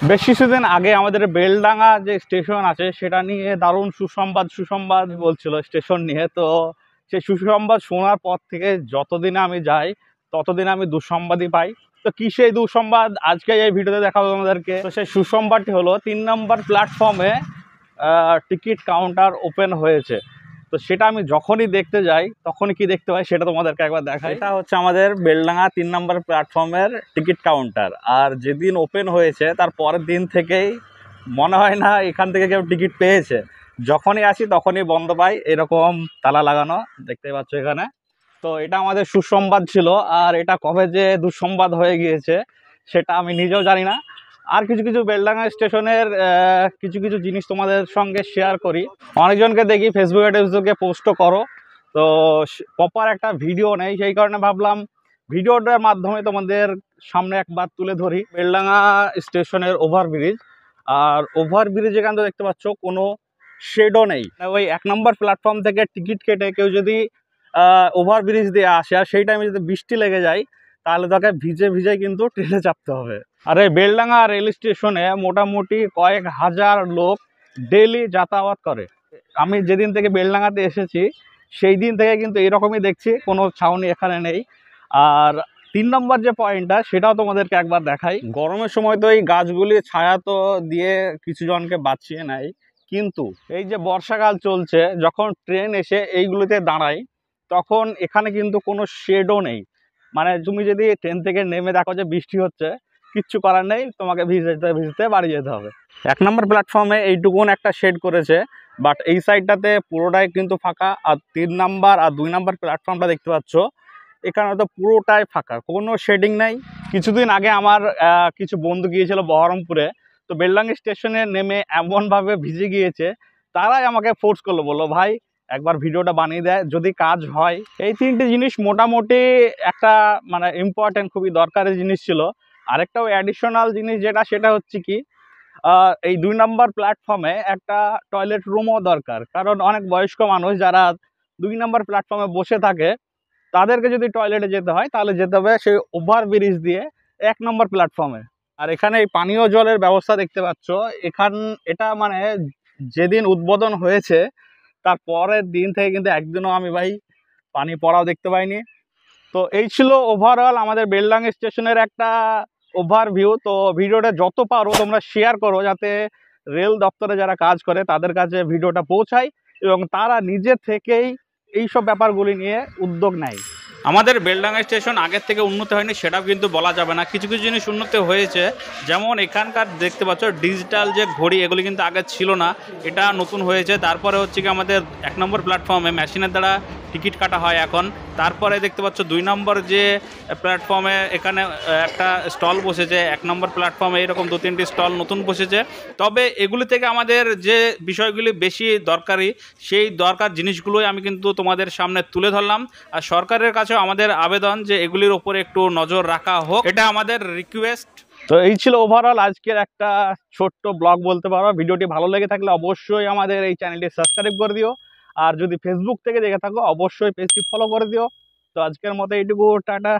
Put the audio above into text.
বেশ কিছুদিন আগে আমাদের বেলডাঙ্গা যে স্টেশন আছে সেটা নিয়ে দারুণ সুসংবাদ বলছিল স্টেশন নিয়ে। তো সেই সুসংবাদ শোনার পর থেকে যতদিন আমি যাই ততদিন আমি দুঃসংবাদই পাই। তো কি সেই দুঃসংবাদ আজকে এই ভিডিওতে দেখাবো আমাদেরকে। তো সেই সুসংবাদটি হলো 3 নম্বর প্ল্যাটফর্মে টিকিট কাউন্টার ওপেন হয়েছে। তো সেটা আমি যখনই দেখতে যাই তখনই কি দেখতে পাই সেটা তোমাদেরকে একবার দেখাই। এটা হচ্ছে আমাদের বেলডাঙ্গা 3 নম্বর প্ল্যাটফর্মের টিকিট কাউন্টার। আর যেদিন ওপেন হয়েছে তার পরের দিন থেকেই মনে হয় না এখান থেকে কেউ টিকিট পেয়েছে। যখনই আসি তখনই বন্ধ পাই, এরকম তালা লাগানো দেখতে পাচ্ছ এখানে। তো এটা আমাদের সুসংবাদ ছিল, আর এটা কবে যে দুঃসংবাদ হয়ে গিয়েছে সেটা আমি নিজেও জানি না। আর কিছু কিছু বেলডাঙ্গা স্টেশনের কিছু কিছু জিনিস তোমাদের সঙ্গে শেয়ার করি। অনেকজনকে দেখি ফেসবুকে পোস্টও করো, তো প্রপার একটা ভিডিও নেই, সেই কারণে ভাবলাম ভিডিওটার মাধ্যমে তোমাদের সামনে একবার তুলে ধরি। বেলডাঙ্গা স্টেশনের ওভারব্রিজ, আর ওভারব্রিজ এখান থেকে দেখতে পাচ্ছ কোনো শেডও নেই। ওই 1 নম্বর প্ল্যাটফর্ম থেকে টিকিট কেটে কেউ যদি ওভারব্রিজ দিয়ে আসে আর সেই টাইমে যদি বৃষ্টি লেগে যায় তাহলে তাকে ভিজে কিন্তু ট্রেনে চাপতে হবে। আর এই বেলডাঙ্গা রেল স্টেশনে মোটামুটি কয়েক হাজার লোক ডেলি যাতায়াত করে। আমি যেদিন থেকে বেলডাঙ্গাতে এসেছি সেই দিন থেকে কিন্তু এরকমই দেখছি, কোনো ছাউনি এখানে নেই। আর 3 নম্বর যে পয়েন্টটা সেটাও তোমাদেরকে একবার দেখাই। গরমের সময় তো এই গাছগুলি ছায়া তো দিয়ে কিছু জনকে বাঁচিয়ে নেয়, কিন্তু এই যে বর্ষাকাল চলছে যখন ট্রেন এসে এইগুলোতে দাঁড়ায় তখন এখানে কিন্তু কোনো শেডও নেই। মানে তুমি যদি ট্রেন থেকে নেমে দেখো যে বৃষ্টি হচ্ছে, কিচ্ছু করার নেই, তোমাকে ভিজতে বাড়ি যেতে হবে। 1 নম্বর প্ল্যাটফর্মে এইটুকুন একটা শেড করেছে, বাট এই সাইডটাতে পুরোটাই কিন্তু ফাঁকা। আর 3 নম্বর আর 2 নম্বর প্ল্যাটফর্মটা দেখতে পাচ্ছ এখানে তো পুরোটাই ফাঁকা, কোনো শেডিং নেই। কিছুদিন আগে আমার কিছু বন্ধু গিয়েছিল বহরমপুরে, তো বেলডাঙ্গা স্টেশনে নেমে এমনভাবে ভিজে গিয়েছে, তারাই আমাকে ফোর্স করলো, বললো ভাই একবার ভিডিওটা বানিয়ে দেয় যদি কাজ হয়। এই 3টে জিনিস মোটামুটি একটা মানে ইম্পর্টেন্ট, খুবই দরকারি জিনিস ছিল। আরেকটাও অ্যাডিশনাল জিনিস সেটা হচ্ছে কি, এই 2 নম্বর প্ল্যাটফর্মে একটা টয়লেট রুমও দরকার। কারণ অনেক বয়স্ক মানুষ যারা 2 নম্বর প্ল্যাটফর্মে বসে থাকে তাদেরকে যদি টয়লেটে যেতে হয় তাহলে যেতে হবে সেই ওভারব্রিজ দিয়ে 1 নম্বর প্ল্যাটফর্মে। আর এখানে এই পানীয় জলের ব্যবস্থা দেখতে পাচ্ছ, এটা মানে যেদিন উদ্বোধন হয়েছে তার পরের দিন থেকে কিন্তু একদিনও আমি ভাই পানি পড়াও দেখতে পাইনি। তো এই ছিল ওভারঅল আমাদের বেলডাঙ্গা স্টেশনের একটা ওভারভিউ। তো ভিডিওটা যত পারো তোমরা শেয়ার করো যাতে রেল দপ্তরে যারা কাজ করে তাদের কাছে ভিডিওটা পৌঁছায় এবং তারা নিজে থেকেই এইসব ব্যাপারগুলি নিয়ে উদ্যোগ নেয়। আমাদের বেলডাঙ্গা স্টেশন আগের থেকে উন্নত হয়নি সেটাও কিন্তু বলা যাবে না, কিছু কিছু জিনিস উন্নত হয়েছে। যেমন এখানকার দেখতে পাচ্ছ ডিজিটাল যে ঘড়ি, এগুলি কিন্তু আগে ছিল না, এটা নতুন হয়েছে। তারপরে হচ্ছে কি আমাদের 1 নম্বর প্ল্যাটফর্মে মেশিনের দ্বারা টিকিট কাটা হয় এখন। তারপরে দেখতে পাচ্ছ 2 নম্বর যে প্ল্যাটফর্মে এখানে একটা স্টল বসেছে। 1 নম্বর প্ল্যাটফর্মে এরকম 2-3টি স্টল নতুন বসেছে। তবে এগুলি থেকে আমাদের যে বিষয়গুলি বেশি দরকারি সেই দরকার জিনিসগুলোই আমি কিন্তু তোমাদের সামনে তুলে ধরলাম। আর সরকারের কাছেও আমাদের আবেদন যে এগুলির ওপরে একটু নজর রাখা হোক, এটা আমাদের রিকোয়েস্ট। তো এই ছিল ওভারঅল আজকের একটা ছোট্ট ব্লগ বলতে পারো। ভিডিওটি ভালো লেগে থাকলে অবশ্যই আমাদের এই চ্যানেলটি সাবস্ক্রাইব করে দিও, আর যদি ফেসবুক থেকে দেখে থাকো অবশ্যই পেজটি ফলো করে দিও। তো আজকের মতো এইটুকু, টাটা।